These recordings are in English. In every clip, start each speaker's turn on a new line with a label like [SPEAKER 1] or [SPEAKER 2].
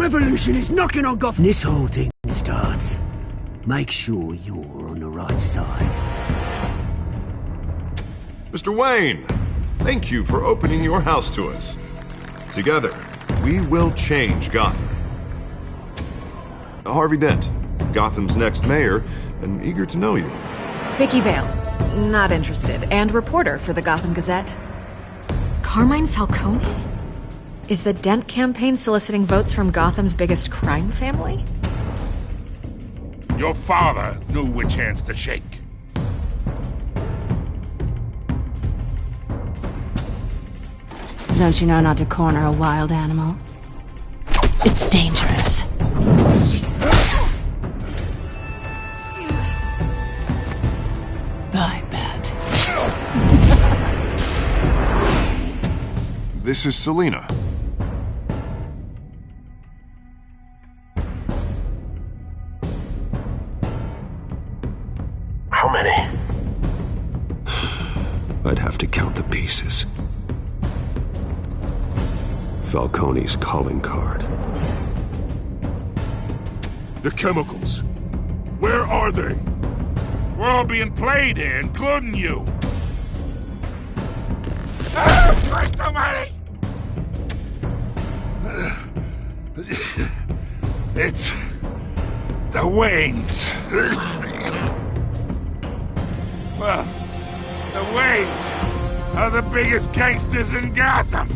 [SPEAKER 1] revolution is knocking on Gotham. This whole thing starts. Make sure you're on the right side.
[SPEAKER 2] Mr. Wayne, thank you for opening your house to us. Together, we will change Gotham. Harvey Dent, Gotham's next mayor, and eager to know you.
[SPEAKER 3] Vicky Vale, not interested, and reporter for the Gotham Gazette. Carmine Falcone? Is the Dent campaign soliciting votes from Gotham's biggest crime family?
[SPEAKER 4] Your father knew which hands to shake.
[SPEAKER 5] Don't you know not to corner a wild animal? It's dangerous. I bet.
[SPEAKER 2] This is Selina.
[SPEAKER 6] How many? I'd have to count the pieces. Falcone's calling card.
[SPEAKER 4] The chemicals. Where are they? We're all being played here, including you. Ah, Christ almighty! It's the Waynes. Well, the Waynes are the biggest gangsters in Gotham.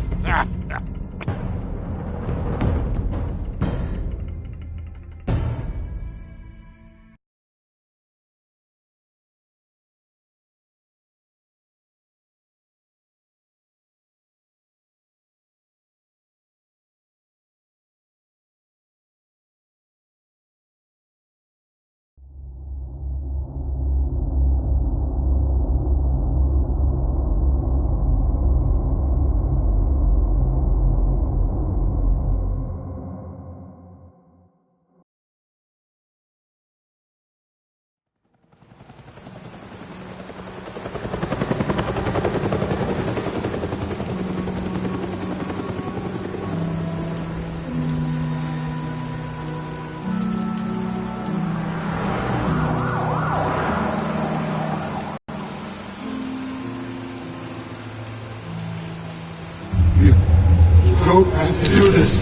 [SPEAKER 6] Don't have to do this.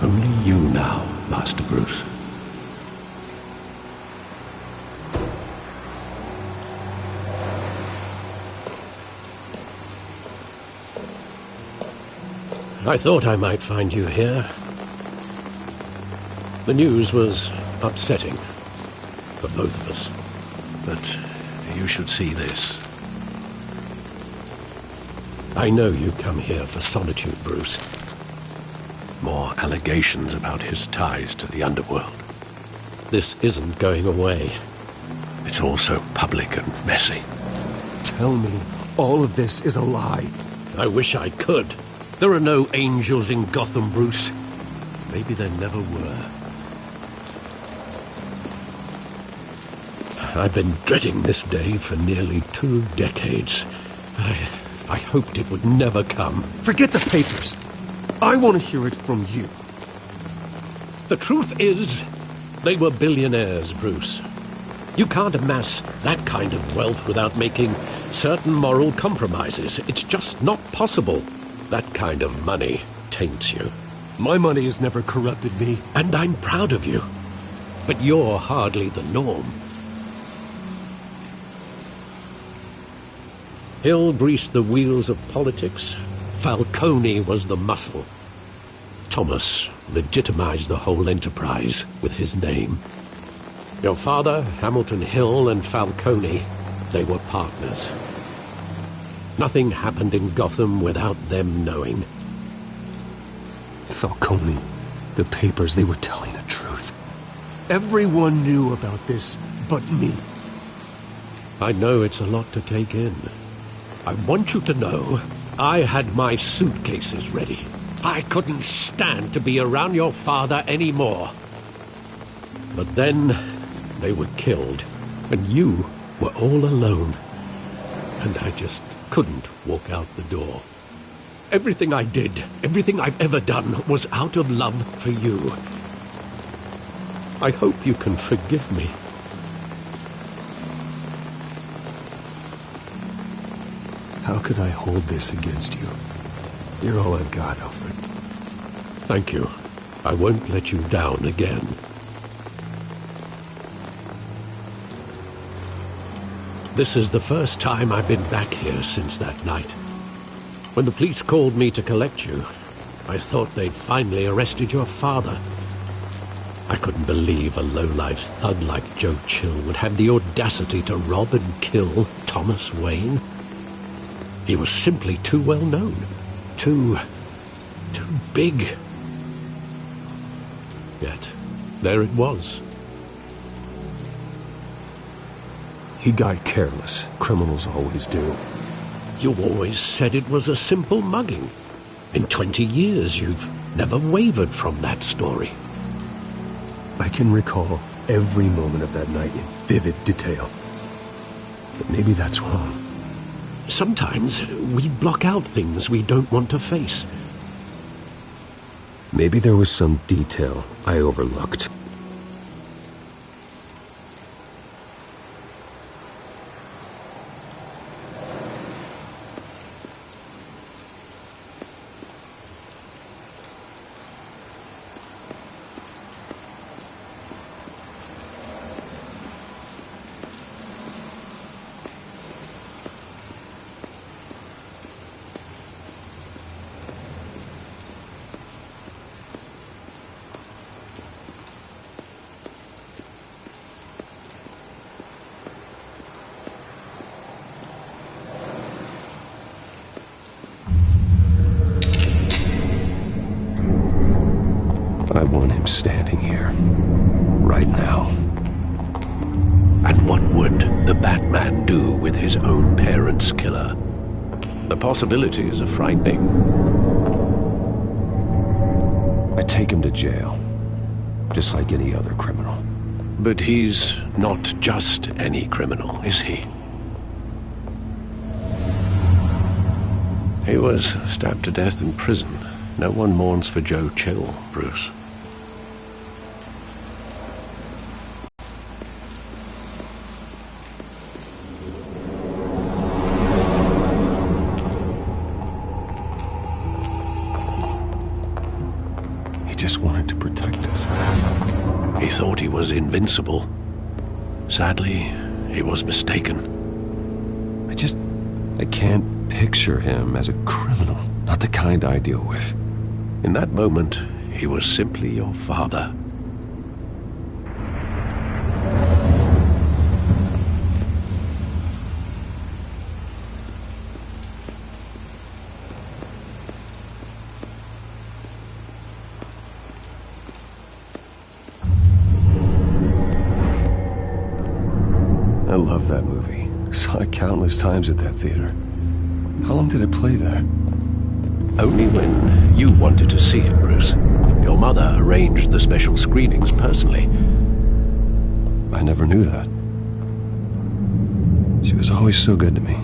[SPEAKER 6] Only you now, Master Bruce.
[SPEAKER 7] I thought I might find you here. The news was upsetting for both of us. But you should see this. I know you come here for solitude, Bruce. More allegations about his ties to the underworld. This isn't going away. It's all so public and messy.
[SPEAKER 8] Tell me, all of this is a lie.
[SPEAKER 7] I wish I could. There are no angels in Gotham, Bruce. Maybe there never were. I've been dreading this day for nearly 2 decades. I hoped it would never come.
[SPEAKER 8] Forget the papers. I want to hear it from you.
[SPEAKER 7] The truth is, they were billionaires, Bruce. You can't amass that kind of wealth without making certain moral compromises. It's just not possible. That kind of money taints you.
[SPEAKER 8] My money has never corrupted me.
[SPEAKER 7] And I'm proud of you. But you're hardly the norm. Hill greased the wheels of politics. Falcone was the muscle. Thomas legitimized the whole enterprise with his name. Your father, Hamilton Hill, and Falcone, they were partners. Nothing happened in Gotham without them knowing.
[SPEAKER 8] Falcone, the papers, they were telling the truth. Everyone knew about this but me.
[SPEAKER 7] I know it's a lot to take in. I want you to know, I had my suitcases ready. I couldn't stand to be around your father anymore. But then, they were killed, and you were all alone. And I just couldn't walk out the door. Everything I did, everything I've ever done, was out of love for you. I hope you can forgive me.
[SPEAKER 8] How could I hold this against you? You're all I've got, Alfred.
[SPEAKER 7] Thank you. I won't let you down again. This is the first time I've been back here since that night. When the police called me to collect you, I thought they'd finally arrested your father. I couldn't believe a low-life thug like Joe Chill would have the audacity to rob and kill Thomas Wayne. He was simply too well known. Too big. Yet, there it was.
[SPEAKER 8] He got careless. Criminals always do.
[SPEAKER 7] You always said it was a simple mugging. In 20 years, you've never wavered from that story.
[SPEAKER 8] I can recall every moment of that night in vivid detail. But maybe that's wrong.
[SPEAKER 7] Sometimes we block out things we don't want to face.
[SPEAKER 8] Maybe there was some detail I overlooked. I want him standing here, right now.
[SPEAKER 7] And what would the Batman do with his own parents' killer? The possibilities are frightening.
[SPEAKER 8] I take him to jail, just like any other criminal.
[SPEAKER 7] But he's not just any criminal, is he? He was stabbed to death in prison. No one mourns for Joe Chill, Bruce.
[SPEAKER 8] He just wanted to protect us.
[SPEAKER 7] He thought he was invincible. Sadly, he was mistaken.
[SPEAKER 8] I can't picture him as a criminal. Not the kind I deal with.
[SPEAKER 7] In that moment, he was simply your father.
[SPEAKER 8] I love that movie. Saw it countless times at that theater. How long did it play there?
[SPEAKER 7] Only when you wanted to see it, Bruce. Your mother arranged the special screenings personally.
[SPEAKER 8] I never knew that. She was always so good to me.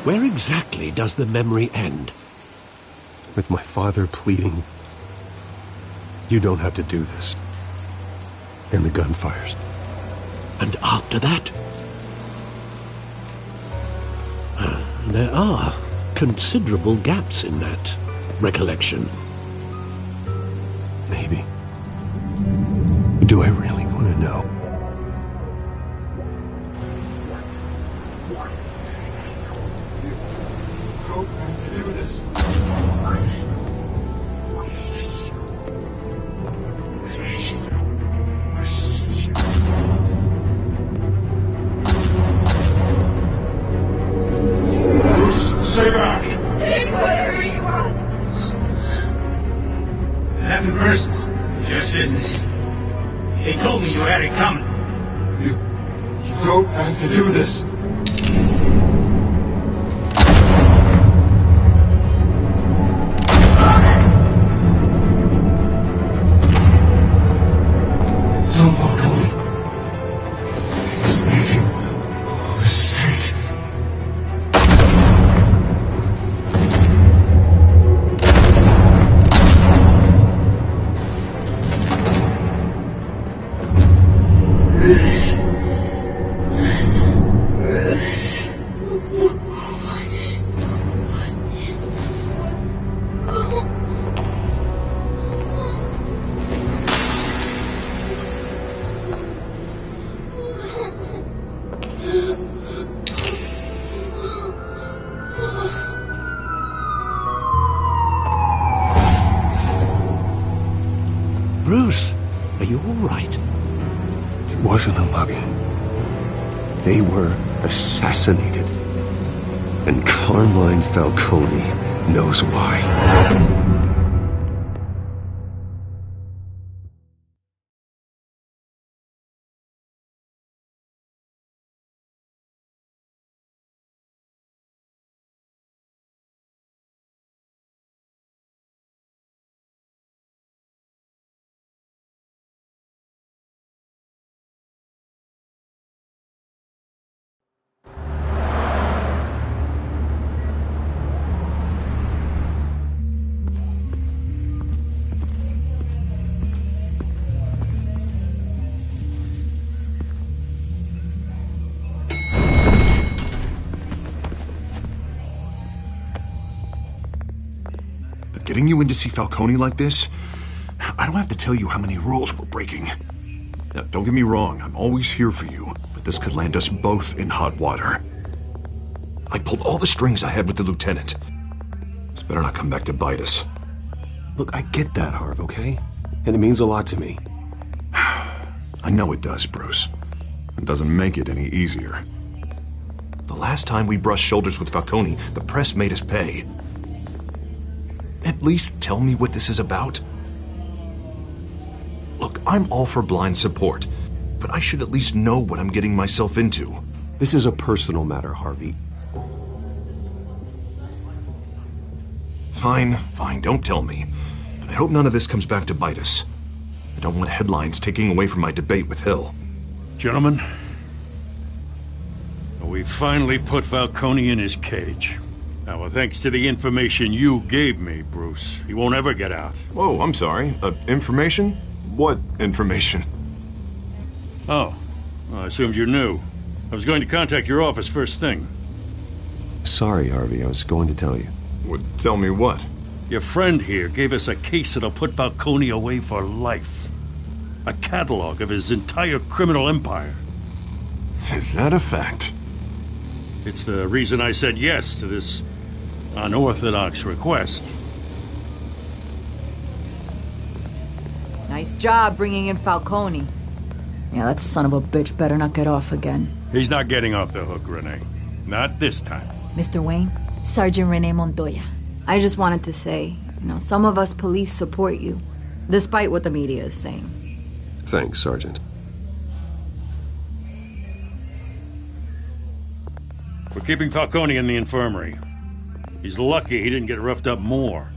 [SPEAKER 7] Where exactly does the memory end?
[SPEAKER 8] With my father pleading, "You don't have to do this." And the gun fires.
[SPEAKER 7] And after that? There are considerable gaps in that recollection.
[SPEAKER 8] Maybe. Do I really want to know?
[SPEAKER 4] Stay back!
[SPEAKER 9] Take whatever you want!
[SPEAKER 10] Nothing personal, just business. They told me you had it coming.
[SPEAKER 6] You don't have to do this. Don Falcone is making a mistake.
[SPEAKER 7] Bruce, are you all right?
[SPEAKER 8] It wasn't a mugging. They were assassinated. And Carmine Falcone knows why.
[SPEAKER 2] Getting you in to see Falcone like this? I don't have to tell you how many rules we're breaking. Now, don't get me wrong, I'm always here for you, but this could land us both in hot water. I pulled all the strings I had with the lieutenant. This better not come back to bite us.
[SPEAKER 8] Look, I get that, Harv, okay? And it means a lot to me.
[SPEAKER 2] I know it does, Bruce. It doesn't make it any easier. The last time we brushed shoulders with Falcone, the press made us pay. At least tell me what this is about. Look, I'm all for blind support, but I should at least know what I'm getting myself into.
[SPEAKER 8] This is a personal matter, Harvey.
[SPEAKER 2] Fine, don't tell me. But I hope none of this comes back to bite us. I don't want headlines taking away from my debate with Hill.
[SPEAKER 4] Gentlemen, we finally put Falcone in his cage. Now, thanks to the information you gave me, Bruce, he won't ever get out.
[SPEAKER 2] Whoa, I'm sorry. Information? What information?
[SPEAKER 4] Oh, well, I assumed you knew. I was going to contact your office first thing.
[SPEAKER 8] Sorry, Harvey, I was going to tell you.
[SPEAKER 2] Would tell me what?
[SPEAKER 4] Your friend here gave us a case that'll put Falcone away for life. A catalog of his entire criminal empire.
[SPEAKER 2] Is that a fact?
[SPEAKER 4] It's the reason I said yes to this unorthodox request.
[SPEAKER 11] Nice job bringing in Falcone. Yeah, that son of a bitch better not get off again.
[SPEAKER 4] He's not getting off the hook, Renee. Not this time.
[SPEAKER 11] Mr. Wayne, Sergeant Renee Montoya. I just wanted to say, some of us police support you, despite what the media is saying.
[SPEAKER 8] Thanks, Sergeant.
[SPEAKER 4] We're keeping Falcone in the infirmary. He's lucky he didn't get roughed up more.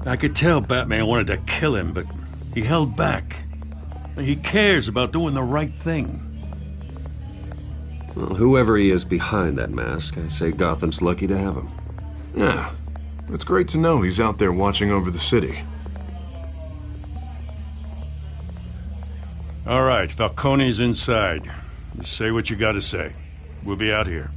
[SPEAKER 4] I could tell Batman wanted to kill him, but he held back. He cares about doing the right thing.
[SPEAKER 8] Well, whoever he is behind that mask, I say Gotham's lucky to have him.
[SPEAKER 2] Yeah, it's great to know he's out there watching over the city.
[SPEAKER 4] All right, Falcone's inside. You say what you gotta say. We'll be out here.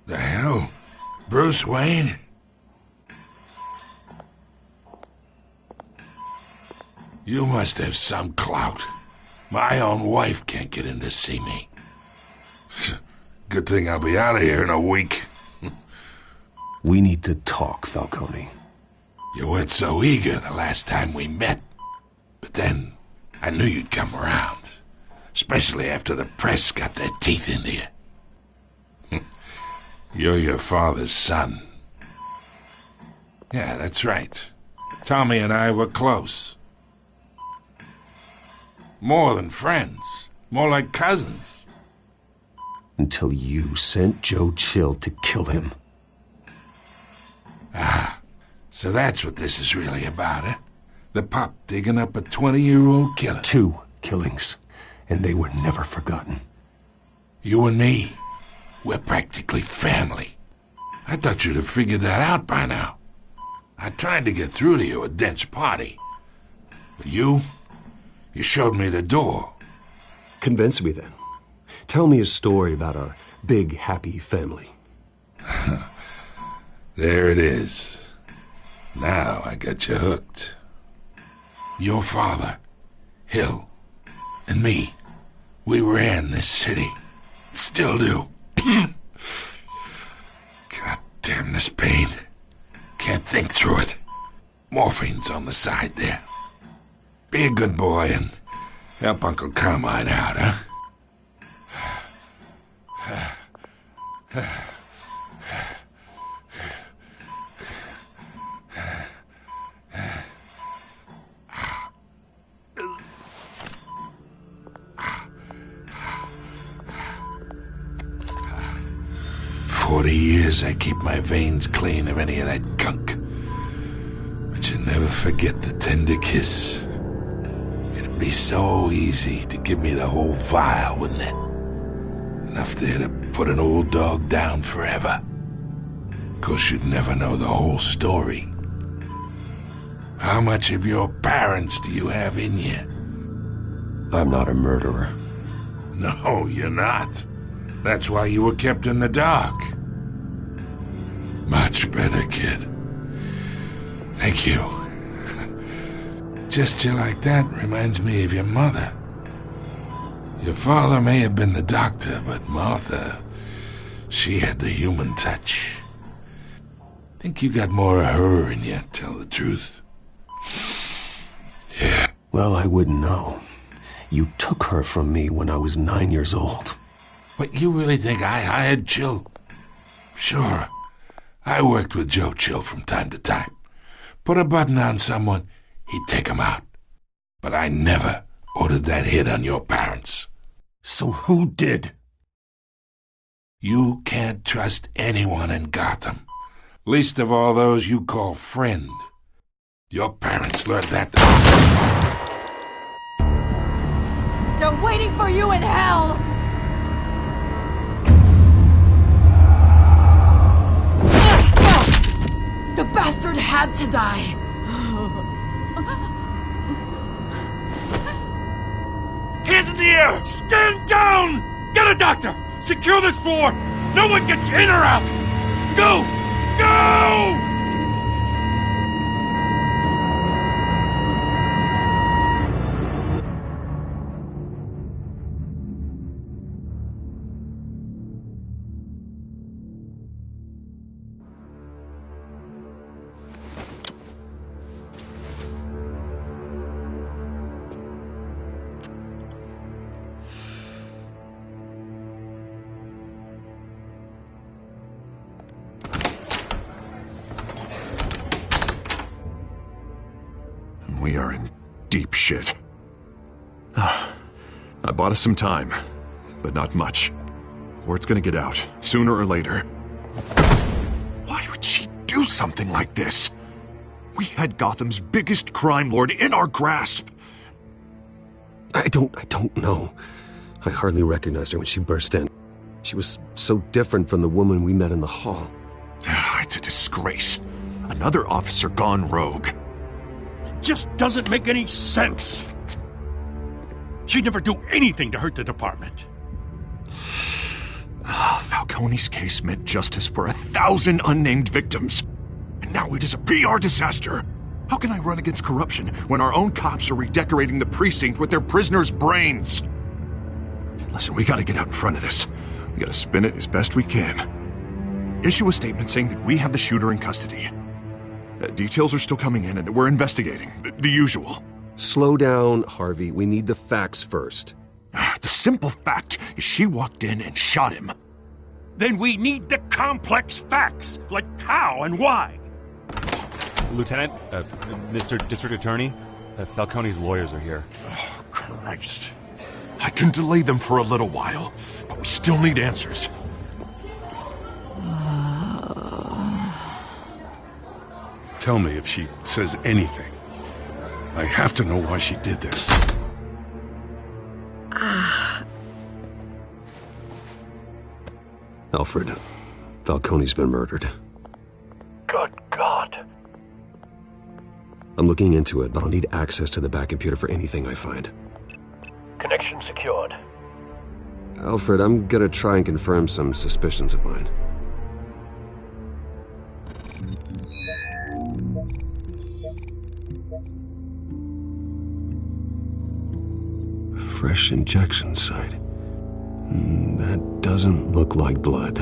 [SPEAKER 12] The hell? Bruce Wayne? You must have some clout. My own wife can't get in to see me. Good thing I'll be out of here in a week.
[SPEAKER 8] We need to talk, Falcone.
[SPEAKER 12] You weren't so eager the last time we met. But then, I knew you'd come around. Especially after the press got their teeth into you. You're your father's son. Yeah, that's right. Tommy and I were close. More than friends. More like cousins.
[SPEAKER 8] Until you sent Joe Chill to kill him.
[SPEAKER 12] Ah, so that's what this is really about, eh? The pup digging up a 20-year-old killer.
[SPEAKER 8] 2 killings, and they were never forgotten.
[SPEAKER 12] You and me, we're practically family. I thought you'd have figured that out by now. I tried to get through to you at Dent's party. But you showed me the door.
[SPEAKER 8] Convince me then. Tell me a story about our big, happy family.
[SPEAKER 12] There it is. Now I got you hooked. Your father, Hill, and me, we ran this city. Still do. God damn this pain. Can't think through it. Morphine's on the side there. Be a good boy and help Uncle Carmine out, huh? 40 years I keep my veins clean of any of that gunk. But you never forget the tender kiss. It'd be so easy to give me the whole vial, wouldn't it? Enough there to put an old dog down forever. Of course, you'd never know the whole story. How much of your parents do you have in you?
[SPEAKER 8] I'm not a murderer.
[SPEAKER 12] No, you're not. That's why you were kept in the dark. Much better, kid. Thank you. Gesture like that reminds me of your mother. Your father may have been the doctor, but Martha, she had the human touch. Think you got more of her in you, tell the truth. Yeah.
[SPEAKER 8] Well, I wouldn't know. You took her from me when I was 9 years old.
[SPEAKER 12] What, you really think I hired Chill? Sure. I worked with Joe Chill from time to time. Put a button on someone, he'd take him out. But I never ordered that hit on your parents.
[SPEAKER 8] So who did?
[SPEAKER 12] You can't trust anyone in Gotham. Least of all those you call friend. Your parents learned that.
[SPEAKER 11] They're waiting for you in hell! The bastard had to die!
[SPEAKER 4] Hands in the air! Stand down! Get a doctor! Secure this floor! No one gets in or out! Go! Go!
[SPEAKER 2] We are in deep shit. I bought us some time, but not much. Word's gonna get out, sooner or later. Why would she do something like this? We had Gotham's biggest crime lord in our grasp.
[SPEAKER 8] I don't know. I hardly recognized her when she burst in. She was so different from the woman we met in the hall.
[SPEAKER 2] It's a disgrace. Another officer gone rogue.
[SPEAKER 4] Just doesn't make any sense. She'd never do anything to hurt the department.
[SPEAKER 2] Falcone's case meant justice for 1,000 unnamed victims. And now it is a PR disaster. How can I run against corruption when our own cops are redecorating the precinct with their prisoners' brains? Listen, we gotta get out in front of this. We gotta spin it as best we can. Issue a statement saying that we have the shooter in custody. Details are still coming in and that we're investigating. The usual.
[SPEAKER 8] Slow down, Harvey. We need the facts first.
[SPEAKER 2] The simple fact is she walked in and shot him.
[SPEAKER 4] Then we need the complex facts, like how and why.
[SPEAKER 13] Lieutenant, Mr. District Attorney, Falcone's lawyers are here.
[SPEAKER 2] Oh, Christ. I can delay them for a little while, but we still need answers.
[SPEAKER 4] Tell me if she says anything. I have to know why she did this.
[SPEAKER 8] Alfred, Falcone's been murdered.
[SPEAKER 1] Good God.
[SPEAKER 8] I'm looking into it, but I'll need access to the back computer for anything I find.
[SPEAKER 1] Connection secured.
[SPEAKER 8] Alfred, I'm gonna try and confirm some suspicions of mine. Fresh injection site. That doesn't look like blood.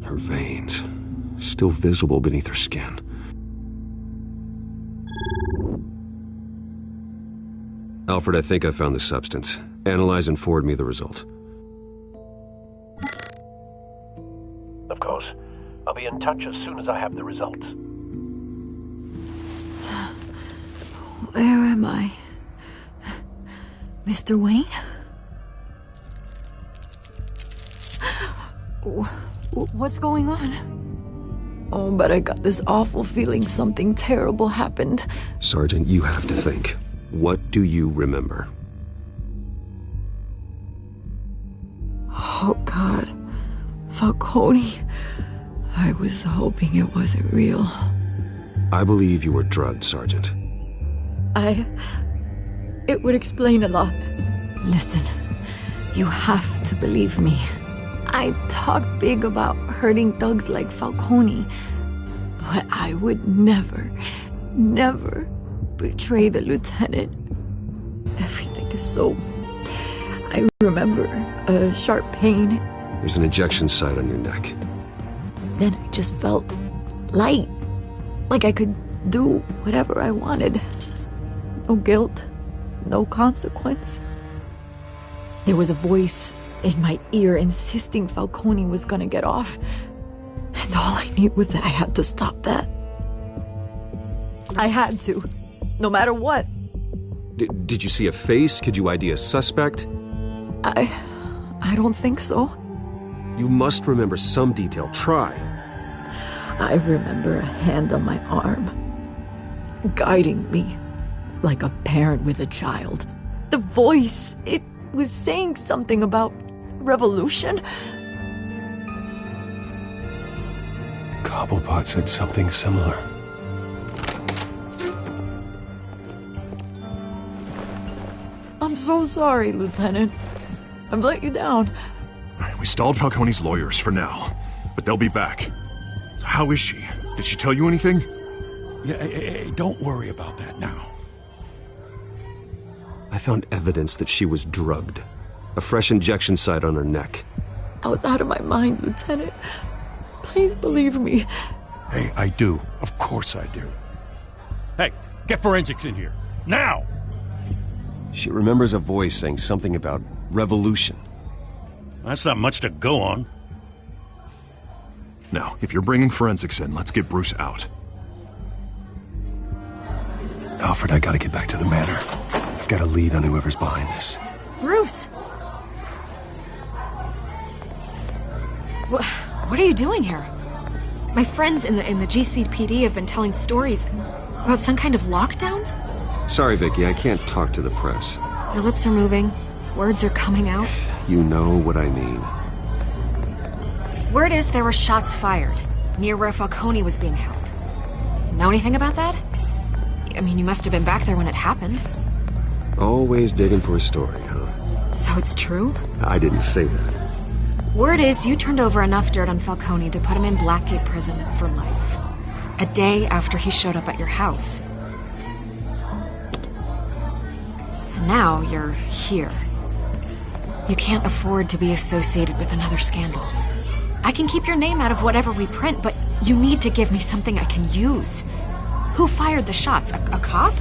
[SPEAKER 8] Her veins, still visible beneath her skin. Alfred, I think I found the substance. Analyze and forward me the result.
[SPEAKER 1] Of course. I'll be in touch as soon as I have the results.
[SPEAKER 11] Where am I? Mr. Wayne? What's going on? Oh, but I got this awful feeling something terrible happened.
[SPEAKER 8] Sergeant, you have to think. What do you remember?
[SPEAKER 11] Oh, God. Falcone. I was hoping it wasn't real.
[SPEAKER 8] I believe you were drugged, Sergeant.
[SPEAKER 11] It would explain a lot. Listen, you have to believe me. I talked big about hurting thugs like Falcone, but I would never betray the lieutenant. Everything is so... I remember a sharp pain.
[SPEAKER 8] There's an injection site on your neck.
[SPEAKER 11] Then I just felt light, like I could do whatever I wanted. No guilt, no consequence. There was a voice in my ear insisting Falcone was gonna get off. And all I knew was that I had to stop that. I had to, no matter what.
[SPEAKER 8] Did you see a face? Could you ID a suspect?
[SPEAKER 11] I don't think so.
[SPEAKER 8] You must remember some detail. Try.
[SPEAKER 11] I remember a hand on my arm, guiding me like a parent with a child. The voice, it was saying something about revolution.
[SPEAKER 8] Cobblepot said something similar.
[SPEAKER 11] I'm so sorry, Lieutenant. I've let you down.
[SPEAKER 2] We stalled Falcone's lawyers for now, but they'll be back. So how is she? Did she tell you anything?
[SPEAKER 4] Yeah, hey, don't worry about that now.
[SPEAKER 8] I found evidence that she was drugged. A fresh injection site on her neck.
[SPEAKER 11] I was out of my mind, Lieutenant. Please believe me.
[SPEAKER 4] Hey, I do. Of course I do. Hey, get forensics in here. Now!
[SPEAKER 8] She remembers a voice saying something about revolution.
[SPEAKER 4] That's not much to go on.
[SPEAKER 2] Now, if you're bringing forensics in, let's get Bruce out.
[SPEAKER 8] Alfred, I gotta get back to the manor. I've got a lead on whoever's behind this.
[SPEAKER 3] Bruce! What are you doing here? My friends in the GCPD have been telling stories about some kind of lockdown?
[SPEAKER 8] Sorry, Vicky, I can't talk to the press.
[SPEAKER 3] Your lips are moving. Words are coming out.
[SPEAKER 8] You know what I mean.
[SPEAKER 3] Word is there were shots fired near where Falcone was being held. Know anything about that? I mean, you must have been back there when it happened.
[SPEAKER 8] Always digging for a story, huh?
[SPEAKER 3] So it's true?
[SPEAKER 8] I didn't say that.
[SPEAKER 3] Word is you turned over enough dirt on Falcone to put him in Blackgate Prison for life. A day after he showed up at your house. And now you're here. You can't afford to be associated with another scandal. I can keep your name out of whatever we print, but you need to give me something I can use. Who fired the shots? A cop?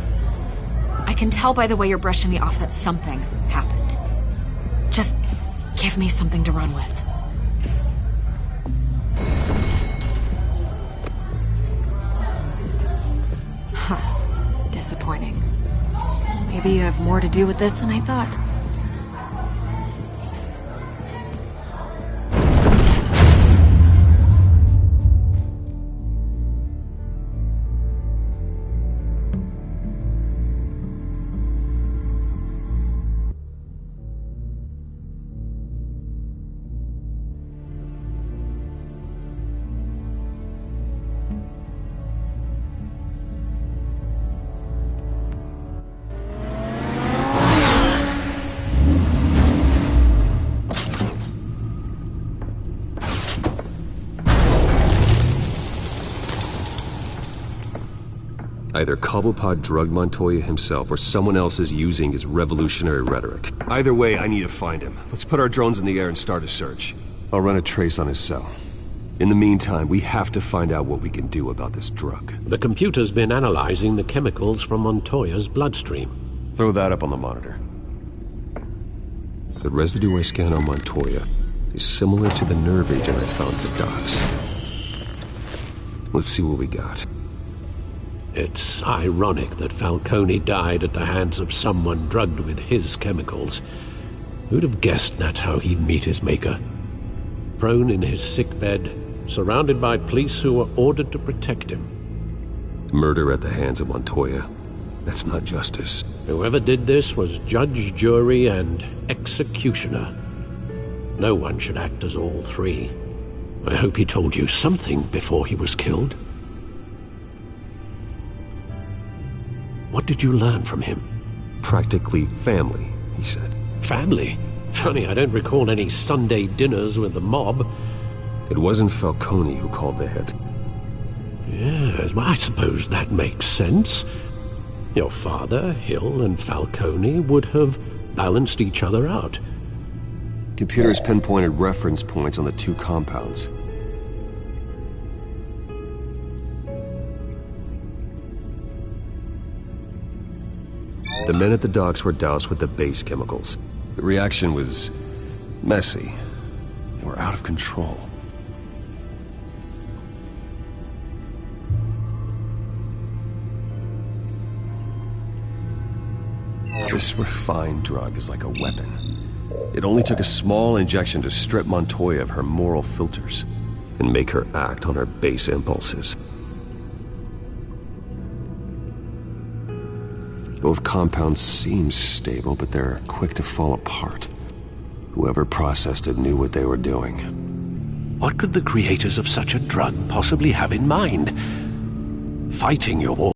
[SPEAKER 3] I I can tell by the way you're brushing me off that something happened. Just give me something to run with. Huh. Disappointing. Maybe you have more to do with this than I thought.
[SPEAKER 8] Either Cobblepot drugged Montoya himself, or someone else is using his revolutionary rhetoric. Either way, I need to find him. Let's put our drones in the air and start a search. I'll run a trace on his cell. In the meantime, we have to find out what we can do about this drug.
[SPEAKER 7] The computer's been analyzing the chemicals from Montoya's bloodstream.
[SPEAKER 8] Throw that up on the monitor. The residue I scan on Montoya is similar to the nerve agent I found at the docks. Let's see what we got.
[SPEAKER 7] It's ironic that Falcone died at the hands of someone drugged with his chemicals. Who'd have guessed that's how he'd meet his maker? Prone in his sickbed, surrounded by police who were ordered to protect him.
[SPEAKER 8] Murder at the hands of Montoya. That's not justice.
[SPEAKER 7] Whoever did this was judge, jury, and executioner. No one should act as all three. I hope he told you something before he was killed. What did you learn from him?
[SPEAKER 8] Practically family, he said.
[SPEAKER 7] Family? Funny, I don't recall any Sunday dinners with the mob.
[SPEAKER 8] It wasn't Falcone who called the hit.
[SPEAKER 7] Yes, well, I suppose that makes sense. Your father, Hill, and Falcone would have balanced each other out.
[SPEAKER 8] Computers pinpointed reference points on the two compounds. The men at the docks were doused with the base chemicals. The reaction was messy. They were out of control. This refined drug is like a weapon. It only took a small injection to strip Montoya of her moral filters and make her act on her base impulses. Both compounds seem stable, but they're quick to fall apart. Whoever processed it knew what they were doing.
[SPEAKER 7] What could the creators of such a drug possibly have in mind? Fighting your